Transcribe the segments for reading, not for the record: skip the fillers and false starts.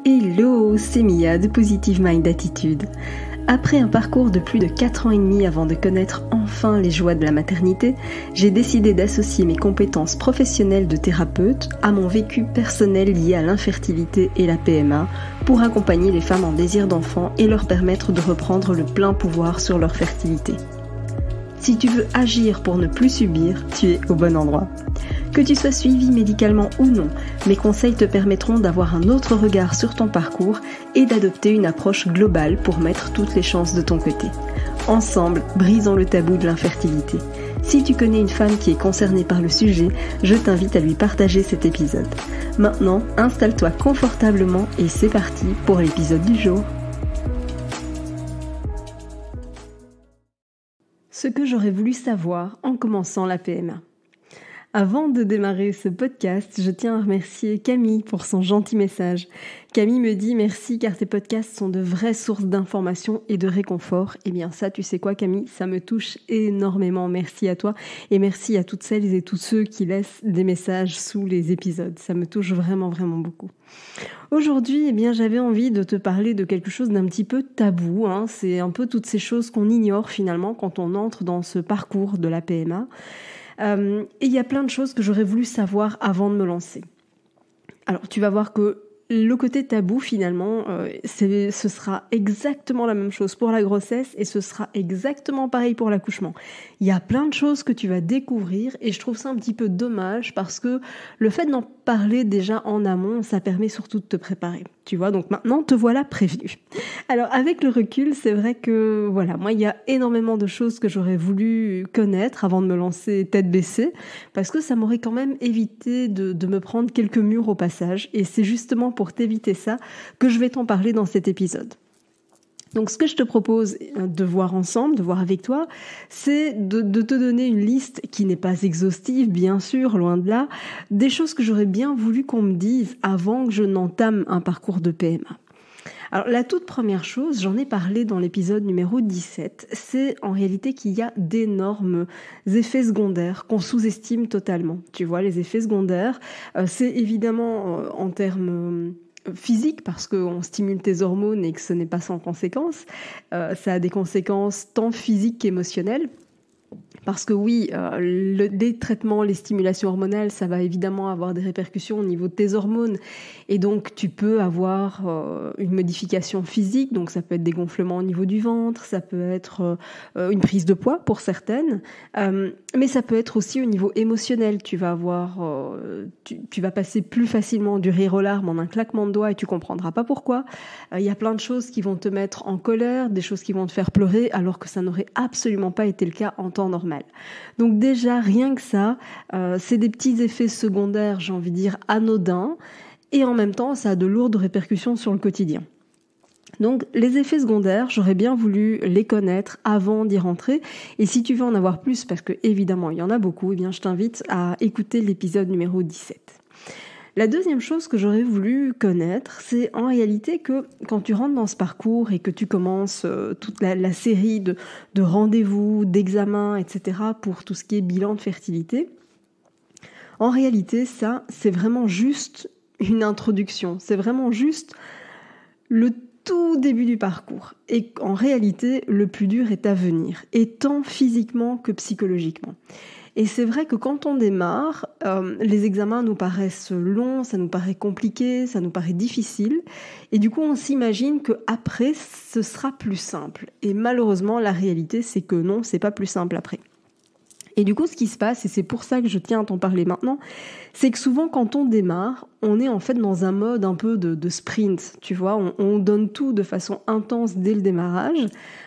Hello, c'est Mia de Positive Mind Attitude. Après un parcours de plus de 4 ans et demi avant de connaître enfin les joies de la maternité, j'ai décidé d'associer mes compétences professionnelles de thérapeute à mon vécu personnel lié à l'infertilité et la PMA pour accompagner les femmes en désir d'enfant et leur permettre de reprendre le plein pouvoir sur leur fertilité. Si tu veux agir pour ne plus subir, tu es au bon endroit. Que tu sois suivi médicalement ou non, mes conseils te permettront d'avoir un autre regard sur ton parcours et d'adopter une approche globale pour mettre toutes les chances de ton côté. Ensemble, brisons le tabou de l'infertilité. Si tu connais une femme qui est concernée par le sujet, je t'invite à lui partager cet épisode. Maintenant, installe-toi confortablement et c'est parti pour l'épisode du jour. Ce que j'aurais voulu savoir en commençant la PMA. Avant de démarrer ce podcast, je tiens à remercier Camille pour son gentil message. Camille me dit « Merci car tes podcasts sont de vraies sources d'informations et de réconfort. » Eh bien ça, tu sais quoi Camille, ça me touche énormément. Merci à toi et merci à toutes celles et tous ceux qui laissent des messages sous les épisodes. Ça me touche vraiment, vraiment beaucoup. Aujourd'hui, j'avais envie de te parler de quelque chose d'un petit peu tabou. C'est un peu toutes ces choses qu'on ignore finalement quand on entre dans ce parcours de la PMA. Et il y a plein de choses que j'aurais voulu savoir avant de me lancer. Alors, tu vas voir que le côté tabou, finalement, ce sera exactement la même chose pour la grossesse et ce sera exactement pareil pour l'accouchement. Il y a plein de choses que tu vas découvrir et je trouve ça un petit peu dommage parce que le fait d'en parler déjà en amont, ça permet surtout de te préparer. Tu vois, donc maintenant, te voilà prévenu. Alors, avec le recul, c'est vrai que, moi, il y a énormément de choses que j'aurais voulu connaître avant de me lancer tête baissée, parce que ça m'aurait quand même évité de me prendre quelques murs au passage, et c'est justement pour t'éviter ça que je vais t'en parler dans cet épisode. Donc, ce que je te propose de voir ensemble, de voir avec toi, c'est de te donner une liste qui n'est pas exhaustive, bien sûr, loin de là, des choses que j'aurais bien voulu qu'on me dise avant que je n'entame un parcours de PMA. Alors, la toute première chose, j'en ai parlé dans l'épisode numéro 17, c'est en réalité qu'il y a d'énormes effets secondaires qu'on sous-estime totalement. Tu vois, les effets secondaires, c'est évidemment en termes physique parce qu'on stimule tes hormones et que ce n'est pas sans conséquences. Ça a des conséquences tant physiques qu'émotionnelles. Parce que oui, les traitements, les stimulations hormonales, ça va évidemment avoir des répercussions au niveau de tes hormones. Et donc, tu peux avoir une modification physique. Donc, ça peut être des gonflements au niveau du ventre, ça peut être une prise de poids pour certaines. Mais ça peut être aussi au niveau émotionnel. Tu vas avoir, tu vas passer plus facilement du rire aux larmes en un claquement de doigts et tu comprendras pas pourquoi. Il y a plein de choses qui vont te mettre en colère, des choses qui vont te faire pleurer, alors que ça n'aurait absolument pas été le cas en temps normal. Donc déjà, rien que ça, c'est des petits effets secondaires, j'ai envie de dire, anodins, et en même temps, ça a de lourdes répercussions sur le quotidien. Donc les effets secondaires, j'aurais bien voulu les connaître avant d'y rentrer, et si tu veux en avoir plus, parce que évidemment il y en a beaucoup, je t'invite à écouter l'épisode numéro 17. La deuxième chose que j'aurais voulu connaître, c'est en réalité que quand tu rentres dans ce parcours et que tu commences toute la série de rendez-vous, d'examens, etc. pour tout ce qui est bilan de fertilité, en réalité, ça, c'est vraiment juste une introduction. C'est vraiment juste le tout début du parcours. Et en réalité, le plus dur est à venir, et tant physiquement que psychologiquement. Et c'est vrai que quand on démarre, les examens nous paraissent longs, ça nous paraît compliqué, ça nous paraît difficile. Et du coup, on s'imagine qu'après, ce sera plus simple. Et malheureusement, la réalité, c'est que non, c'est pas plus simple après. Et du coup, ce qui se passe, et c'est pour ça que je tiens à t'en parler maintenant, c'est que souvent, quand on démarre, on est en fait dans un mode un peu de sprint, tu vois. On donne tout de façon intense dès le démarrage.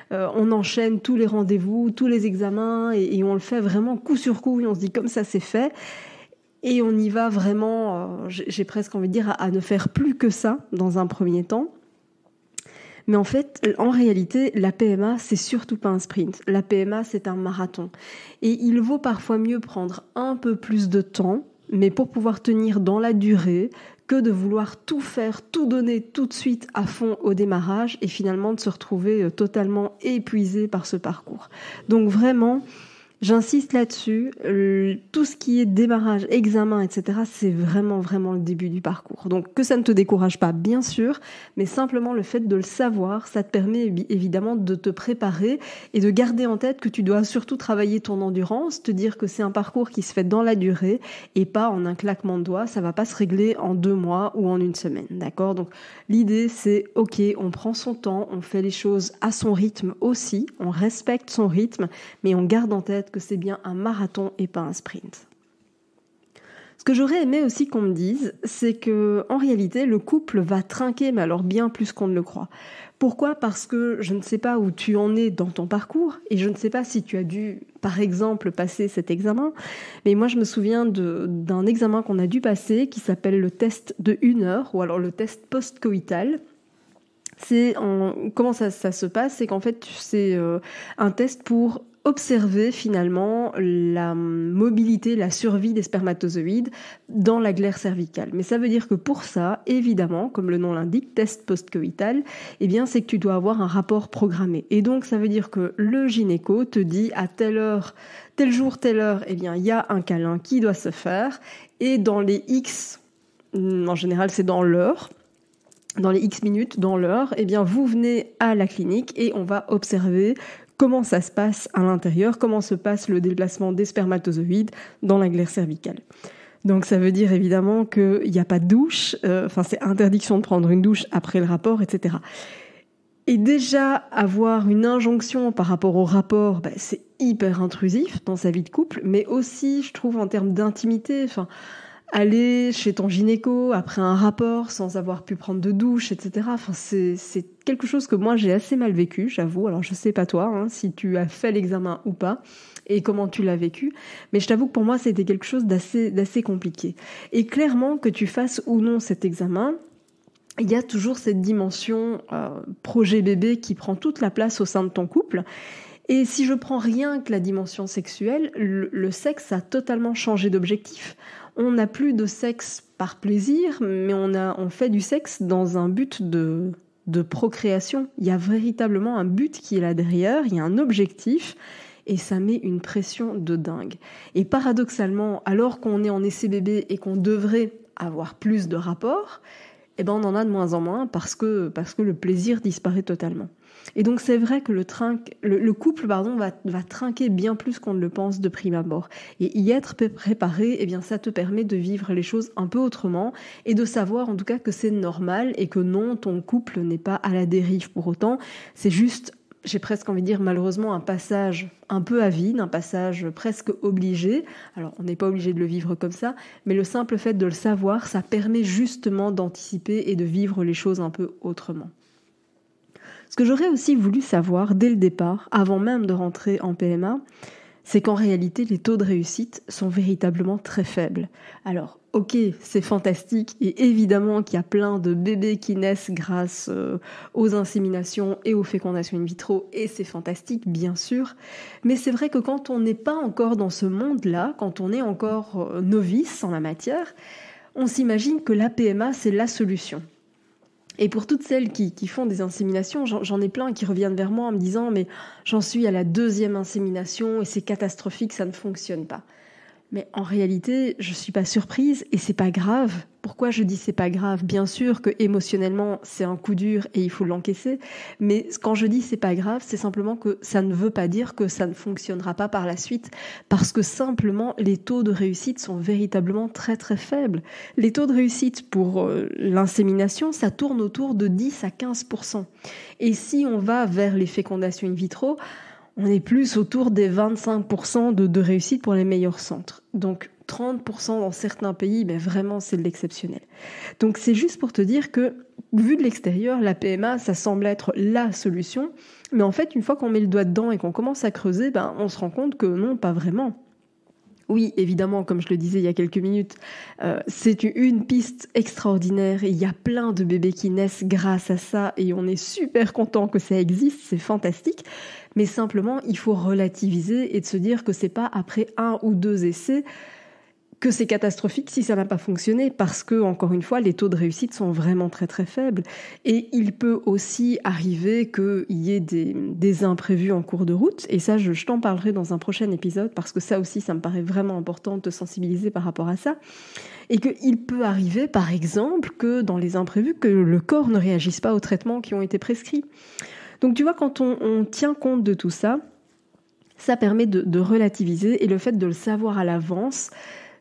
On enchaîne tous les rendez-vous, tous les examens, et on le fait vraiment coup sur coup, et on se dit comme ça, c'est fait. Et on y va vraiment, j'ai presque envie de dire, à ne faire plus que ça dans un premier temps. Mais en fait, en réalité, la PMA, c'est surtout pas un sprint. La PMA, c'est un marathon. Et il vaut parfois mieux prendre un peu plus de temps, mais pour pouvoir tenir dans la durée, que de vouloir tout faire, tout donner tout de suite à fond au démarrage et finalement de se retrouver totalement épuisé par ce parcours. Donc vraiment, J'insiste là-dessus, tout ce qui est démarrage, examen, etc., c'est vraiment, vraiment le début du parcours. Donc que ça ne te décourage pas, bien sûr, mais simplement le fait de le savoir, ça te permet évidemment de te préparer et de garder en tête que tu dois surtout travailler ton endurance, te dire que c'est un parcours qui se fait dans la durée et pas en un claquement de doigts, ça va pas se régler en 2 mois ou en 1 semaine, d'accord ? Donc l'idée c'est, ok, on prend son temps, on fait les choses à son rythme aussi, on respecte son rythme, mais on garde en tête que c'est bien un marathon et pas un sprint. Ce que j'aurais aimé aussi qu'on me dise, c'est que en réalité, le couple va trinquer, mais alors bien plus qu'on ne le croit. Pourquoi ? Parce que je ne sais pas où tu en es dans ton parcours, et je ne sais pas si tu as dû, par exemple, passer cet examen, mais moi je me souviens d'un examen qu'on a dû passer, qui s'appelle le test de 1 heure, ou alors le test post-coïtal. Comment ça se passe ? C'est qu'en fait, c'est un test pour observer finalement la mobilité, la survie des spermatozoïdes dans la glaire cervicale. Mais ça veut dire que pour ça, évidemment, comme le nom l'indique, test post-coïtal, eh bien, c'est que tu dois avoir un rapport programmé. Et donc, ça veut dire que le gynéco te dit à telle heure, tel jour, telle heure, eh bien, il y a un câlin qui doit se faire. Et dans les X, en général, c'est dans l'heure, dans les X minutes, dans l'heure, eh bien, vous venez à la clinique et on va observer comment ça se passe à l'intérieur, comment se passe le déplacement des spermatozoïdes dans la glaire cervicale. Donc ça veut dire évidemment qu'il n'y a pas de douche, c'est interdiction de prendre une douche après le rapport, etc. Et déjà, avoir une injonction par rapport au rapport, c'est hyper intrusif dans sa vie de couple, mais aussi, je trouve, en termes d'intimité, aller chez ton gynéco après un rapport sans avoir pu prendre de douche, etc. C'est quelque chose que moi j'ai assez mal vécu, j'avoue. Alors je sais pas toi, si tu as fait l'examen ou pas et comment tu l'as vécu, mais je t'avoue que pour moi c'était quelque chose d'assez compliqué. Et clairement que tu fasses ou non cet examen, il y a toujours cette dimension projet bébé qui prend toute la place au sein de ton couple. Et si je prends rien que la dimension sexuelle, le sexe a totalement changé d'objectif. On n'a plus de sexe par plaisir, mais on fait du sexe dans un but de procréation. Il y a véritablement un but qui est là derrière, il y a un objectif, et ça met une pression de dingue. Et paradoxalement, alors qu'on est en essai bébé et qu'on devrait avoir plus de rapports, on en a de moins en moins parce que le plaisir disparaît totalement. Et donc c'est vrai que le couple va trinquer bien plus qu'on ne le pense de prime abord. Et y être préparé, ça te permet de vivre les choses un peu autrement et de savoir en tout cas que c'est normal et que non, ton couple n'est pas à la dérive pour autant. C'est juste, j'ai presque envie de dire malheureusement, un passage un peu à vide, un passage presque obligé. Alors on n'est pas obligé de le vivre comme ça, mais le simple fait de le savoir, ça permet justement d'anticiper et de vivre les choses un peu autrement. Ce que j'aurais aussi voulu savoir dès le départ, avant même de rentrer en PMA, c'est qu'en réalité, les taux de réussite sont véritablement très faibles. Alors, ok, c'est fantastique, et évidemment qu'il y a plein de bébés qui naissent grâce aux inséminations et aux fécondations in vitro, et c'est fantastique, bien sûr, mais c'est vrai que quand on n'est pas encore dans ce monde-là, quand on est encore novice en la matière, on s'imagine que la PMA, c'est la solution. Et pour toutes celles qui font des inséminations, j'en ai plein qui reviennent vers moi en me disant « mais j'en suis à la 2e insémination et c'est catastrophique, ça ne fonctionne pas ». Mais en réalité, je suis pas surprise et c'est pas grave. Pourquoi je dis c'est pas grave ? Bien sûr que émotionnellement, c'est un coup dur et il faut l'encaisser. Mais quand je dis c'est pas grave, c'est simplement que ça ne veut pas dire que ça ne fonctionnera pas par la suite. Parce que simplement, les taux de réussite sont véritablement très très faibles. Les taux de réussite pour l'insémination, ça tourne autour de 10 à 15%. Et si on va vers les fécondations in vitro, on est plus autour des 25% de réussite pour les meilleurs centres. Donc 30% dans certains pays, mais vraiment c'est de l'exceptionnel. Donc c'est juste pour te dire que, vu de l'extérieur, la PMA, ça semble être la solution. Mais en fait, une fois qu'on met le doigt dedans et qu'on commence à creuser, on se rend compte que non, pas vraiment. Oui, évidemment, comme je le disais il y a quelques minutes, c'est une piste extraordinaire. Il y a plein de bébés qui naissent grâce à ça et on est super content que ça existe, c'est fantastique. Mais simplement, il faut relativiser et de se dire que c'est pas après 1 ou 2 essais que c'est catastrophique si ça n'a pas fonctionné parce que, encore une fois, les taux de réussite sont vraiment très très faibles. Et il peut aussi arriver qu'il y ait des imprévus en cours de route. Et ça, je t'en parlerai dans un prochain épisode parce que ça aussi, ça me paraît vraiment important de te sensibiliser par rapport à ça. Et qu'il peut arriver, par exemple, que dans les imprévus, que le corps ne réagisse pas aux traitements qui ont été prescrits. Donc tu vois, quand on tient compte de tout ça, ça permet de relativiser et le fait de le savoir à l'avance,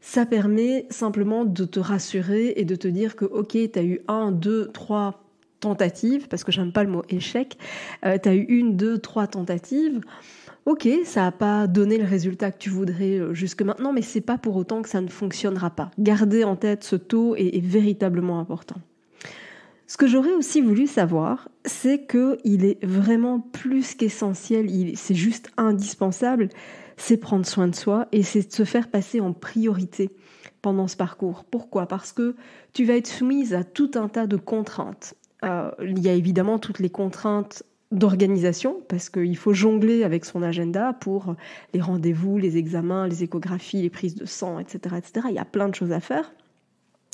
ça permet simplement de te rassurer et de te dire que ok, tu as eu 1, 2, 3 tentatives, parce que j'aime pas le mot échec, tu as eu 1, 2, 3 tentatives, ok, ça n'a pas donné le résultat que tu voudrais jusque maintenant, mais c'est pas pour autant que ça ne fonctionnera pas. Garder en tête ce taux est véritablement important. Ce que j'aurais aussi voulu savoir, c'est qu'il est vraiment plus qu'essentiel, c'est juste indispensable, c'est prendre soin de soi et c'est de se faire passer en priorité pendant ce parcours. Pourquoi ? Parce que tu vas être soumise à tout un tas de contraintes. Il y a évidemment toutes les contraintes d'organisation, parce qu'il faut jongler avec son agenda pour les rendez-vous, les examens, les échographies, les prises de sang, etc., etc. Il y a plein de choses à faire.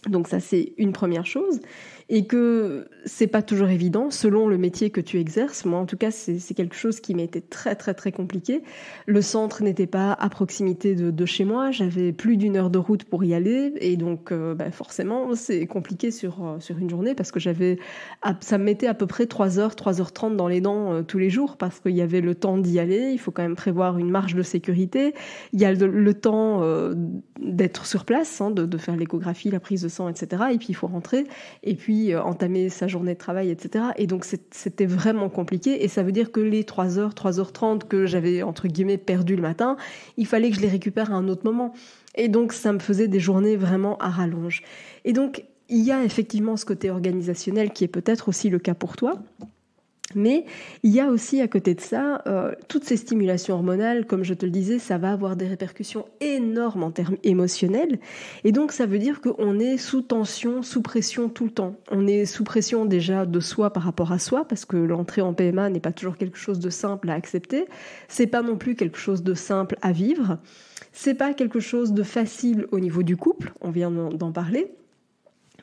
Donc ça, c'est une première chose, et que c'est pas toujours évident selon le métier que tu exerces. Moi, en tout cas, c'est quelque chose qui m'a été très, très, très compliqué. Le centre n'était pas à proximité de chez moi, j'avais plus d'1 heure de route pour y aller, et donc forcément, c'est compliqué sur une journée, parce que ça me mettait à peu près 3 heures, 3h30 dans les dents tous les jours, parce qu'il y avait le temps d'y aller, il faut quand même prévoir une marge de sécurité, il y a le temps d'être sur place, de faire l'échographie, la prise de sang, etc. Et puis il faut rentrer et puis entamer sa journée de travail, etc. Et donc c'était vraiment compliqué, et ça veut dire que les 3 heures, 3h30 que j'avais entre guillemets perdu le matin, il fallait que je les récupère à un autre moment. Et donc ça me faisait des journées vraiment à rallonge. Et donc il y a effectivement ce côté organisationnel qui est peut-être aussi le cas pour toi. Mais il y a aussi à côté de ça, toutes ces stimulations hormonales, comme je te le disais, ça va avoir des répercussions énormes en termes émotionnels. Et donc ça veut dire qu'on est sous tension, sous pression tout le temps. On est sous pression déjà de soi par rapport à soi, parce que l'entrée en PMA n'est pas toujours quelque chose de simple à accepter. C'est pas non plus quelque chose de simple à vivre. C'est pas quelque chose de facile au niveau du couple, on vient d'en parler.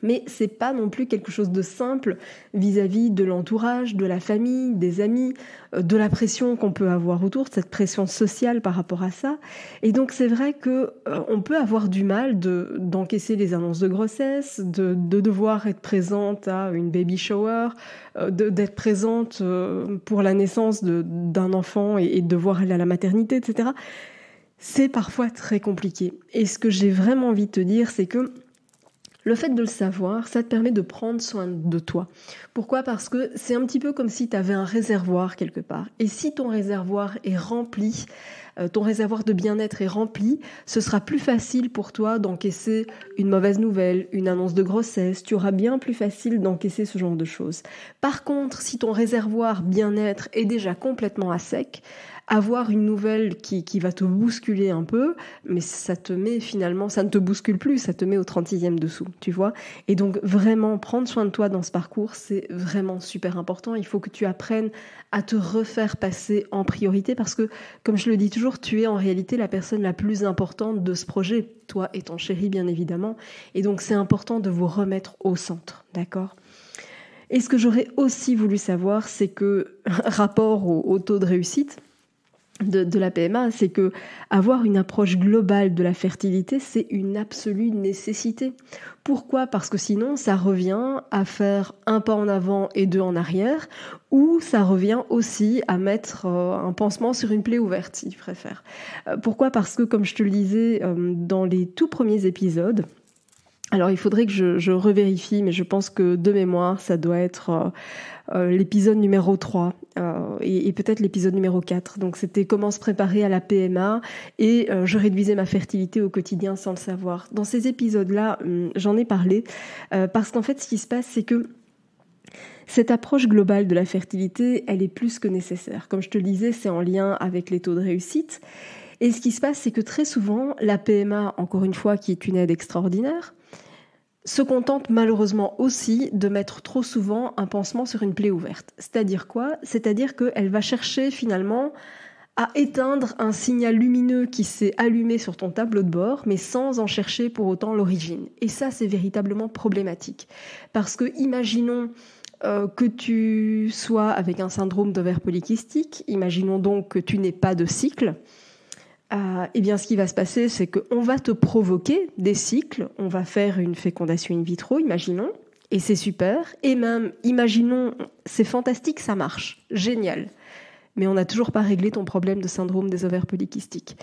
Mais c'est pas non plus quelque chose de simple vis-à-vis de l'entourage, de la famille, des amis, de la pression qu'on peut avoir autour, cette pression sociale par rapport à ça. Et donc c'est vrai que on peut avoir du mal d'encaisser les annonces de grossesse, de devoir être présente à une baby shower, d'être présente pour la naissance d'un enfant et de devoir aller à la maternité, etc. C'est parfois très compliqué. Et ce que j'ai vraiment envie de te dire, c'est que le fait de le savoir, ça te permet de prendre soin de toi. Pourquoi ? Parce que c'est un petit peu comme si tu avais un réservoir quelque part. Et si ton réservoir est rempli, ton réservoir de bien-être est rempli, ce sera plus facile pour toi d'encaisser une mauvaise nouvelle, une annonce de grossesse. Tu auras bien plus facile d'encaisser ce genre de choses. Par contre, si ton réservoir bien-être est déjà complètement à sec, avoir une nouvelle qui va te bousculer un peu, mais ça te met finalement, ça ne te bouscule plus, ça te met au 36e dessous, tu vois. Et donc vraiment, prendre soin de toi dans ce parcours, c'est vraiment super important. Il faut que tu apprennes à te refaire passer en priorité, parce que, comme je le dis toujours, tu es en réalité la personne la plus importante de ce projet, toi et ton chéri bien évidemment. Et donc c'est important de vous remettre au centre, d'accord ? Et ce que j'aurais aussi voulu savoir, c'est que, rapport au taux de réussite, de la PMA, c'est que avoir une approche globale de la fertilité, c'est une absolue nécessité. Pourquoi ? Parce que sinon, ça revient à faire un pas en avant et 2 en arrière, ou ça revient aussi à mettre un pansement sur une plaie ouverte, si tu préfères. Pourquoi ? Parce que, comme je te le disais dans les tout premiers épisodes, alors il faudrait que je revérifie, mais je pense que de mémoire, ça doit être l'épisode numéro 3 et peut-être l'épisode numéro 4. Donc c'était comment se préparer à la PMA, et je réduisais ma fertilité au quotidien sans le savoir. Dans ces épisodes-là, j'en ai parlé parce qu'en fait, ce qui se passe, c'est que cette approche globale de la fertilité, elle est plus que nécessaire. Comme je te le disais, c'est en lien avec les taux de réussite. Et ce qui se passe, c'est que très souvent, la PMA, encore une fois, qui est une aide extraordinaire, se contente malheureusement aussi de mettre trop souvent un pansement sur une plaie ouverte. C'est-à-dire quoi ? C'est-à-dire qu'elle va chercher finalement à éteindre un signal lumineux qui s'est allumé sur ton tableau de bord, mais sans en chercher pour autant l'origine. Et ça, c'est véritablement problématique. Parce que, imaginons que tu sois avec un syndrome d'ovaire polykystique, imaginons donc que tu n'aies pas de cycle, eh bien, ce qui va se passer, c'est qu'on va te provoquer des cycles, on va faire une fécondation in vitro, imaginons, et c'est super, et même, imaginons, c'est fantastique, ça marche, génial. Mais on n'a toujours pas réglé ton problème de syndrome des ovaires polykystiques.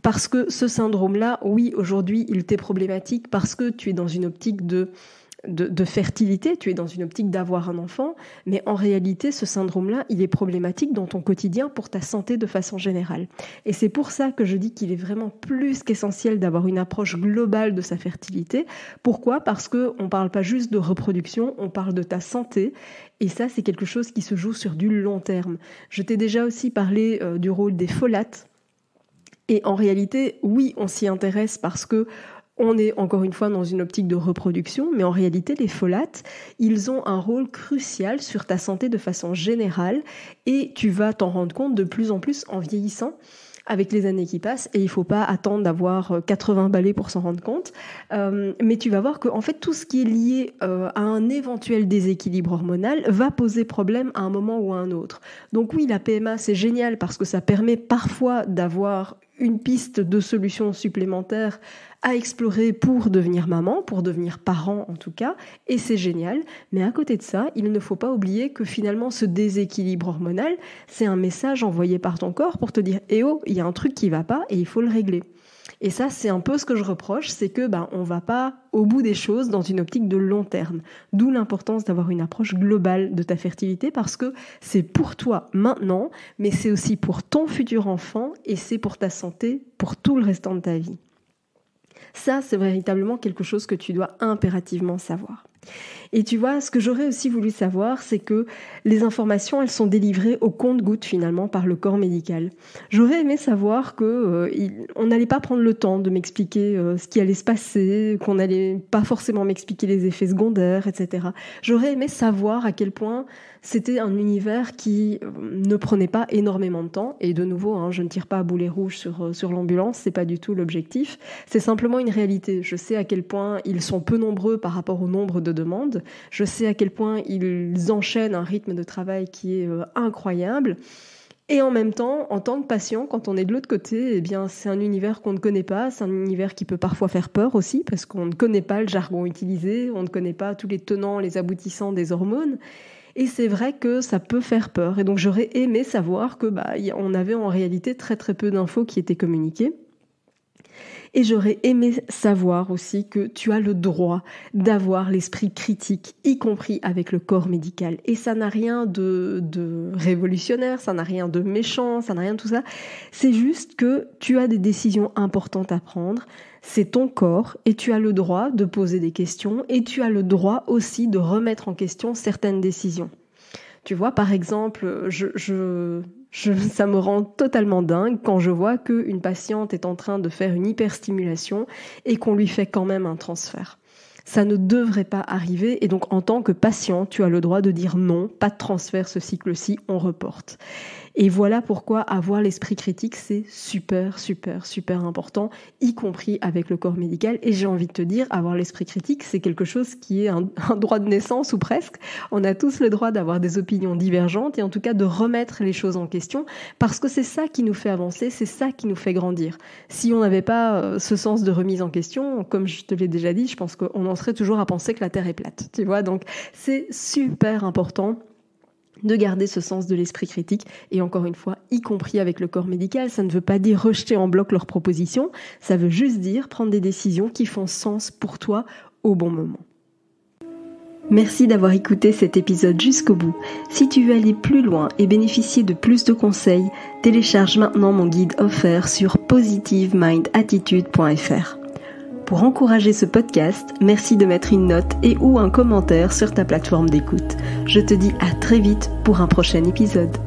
Parce que ce syndrome-là, oui, aujourd'hui, il t'est problématique parce que tu es dans une optique de fertilité, tu es dans une optique d'avoir un enfant, mais en réalité, ce syndrome-là, il est problématique dans ton quotidien pour ta santé de façon générale. Et c'est pour ça que je dis qu'il est vraiment plus qu'essentiel d'avoir une approche globale de sa fertilité. Pourquoi ? Parce qu'on ne parle pas juste de reproduction, on parle de ta santé, et ça, c'est quelque chose qui se joue sur du long terme. Je t'ai déjà aussi parlé du rôle des folates, et en réalité, oui, on s'y intéresse parce que on est encore une fois dans une optique de reproduction, mais en réalité, les folates, ils ont un rôle crucial sur ta santé de façon générale et tu vas t'en rendre compte de plus en plus en vieillissant avec les années qui passent et il ne faut pas attendre d'avoir 80 balais pour s'en rendre compte. Mais tu vas voir que en fait, tout ce qui est lié à un éventuel déséquilibre hormonal va poser problème à un moment ou à un autre. Donc oui, la PMA, c'est génial parce que ça permet parfois d'avoir une piste de solution supplémentaire à explorer pour devenir maman, pour devenir parent en tout cas, et c'est génial. Mais à côté de ça, il ne faut pas oublier que finalement ce déséquilibre hormonal, c'est un message envoyé par ton corps pour te dire « Eh oh, il y a un truc qui va pas et il faut le régler ». Et ça, c'est un peu ce que je reproche, c'est que on va pas au bout des choses dans une optique de long terme. D'où l'importance d'avoir une approche globale de ta fertilité parce que c'est pour toi maintenant, mais c'est aussi pour ton futur enfant et c'est pour ta santé pour tout le restant de ta vie. Ça, c'est véritablement quelque chose que tu dois impérativement savoir. Et tu vois, ce que j'aurais aussi voulu savoir, c'est que les informations, elles sont délivrées au compte-gouttes finalement par le corps médical. J'aurais aimé savoir que on n'allait pas prendre le temps de m'expliquer ce qui allait se passer, qu'on n'allait pas forcément m'expliquer les effets secondaires, etc. J'aurais aimé savoir à quel point c'était un univers qui ne prenait pas énormément de temps. Et de nouveau, je ne tire pas à boulet rouge sur l'ambulance, c'est pas du tout l'objectif. C'est simplement une réalité. Je sais à quel point ils sont peu nombreux par rapport au nombre de demandes. Je sais à quel point ils enchaînent un rythme de travail qui est incroyable. Et en même temps, en tant que patient, quand on est de l'autre côté, eh bien, c'est un univers qu'on ne connaît pas, c'est un univers qui peut parfois faire peur aussi, parce qu'on ne connaît pas le jargon utilisé, on ne connaît pas tous les tenants, les aboutissants des hormones. Et c'est vrai que ça peut faire peur. Et donc, j'aurais aimé savoir que on avait en réalité très très peu d'infos qui étaient communiquées. Et j'aurais aimé savoir aussi que tu as le droit d'avoir l'esprit critique, y compris avec le corps médical. Et ça n'a rien de révolutionnaire, ça n'a rien de méchant, ça n'a rien de tout ça. C'est juste que tu as des décisions importantes à prendre. C'est ton corps et tu as le droit de poser des questions et tu as le droit aussi de remettre en question certaines décisions. Tu vois, par exemple, ça me rend totalement dingue quand je vois qu'une patiente est en train de faire une hyperstimulation et qu'on lui fait quand même un transfert. Ça ne devrait pas arriver et donc en tant que patient, tu as le droit de dire non, pas de transfert ce cycle-ci, on reporte. Et voilà pourquoi avoir l'esprit critique, c'est super, super, super important, y compris avec le corps médical. Et j'ai envie de te dire, avoir l'esprit critique, c'est quelque chose qui est un droit de naissance ou presque. On a tous le droit d'avoir des opinions divergentes et en tout cas de remettre les choses en question parce que c'est ça qui nous fait avancer, c'est ça qui nous fait grandir. Si on n'avait pas ce sens de remise en question, comme je te l'ai déjà dit, je pense qu'on en serait toujours à penser que la Terre est plate. Tu vois, donc c'est super important de garder ce sens de l'esprit critique et encore une fois, y compris avec le corps médical, ça ne veut pas dire rejeter en bloc leurs propositions, ça veut juste dire prendre des décisions qui font sens pour toi au bon moment. Merci d'avoir écouté cet épisode jusqu'au bout. Si tu veux aller plus loin et bénéficier de plus de conseils, télécharge maintenant mon guide offert sur positivemindattitude.fr. Pour encourager ce podcast, merci de mettre une note et ou un commentaire sur ta plateforme d'écoute. Je te dis à très vite pour un prochain épisode.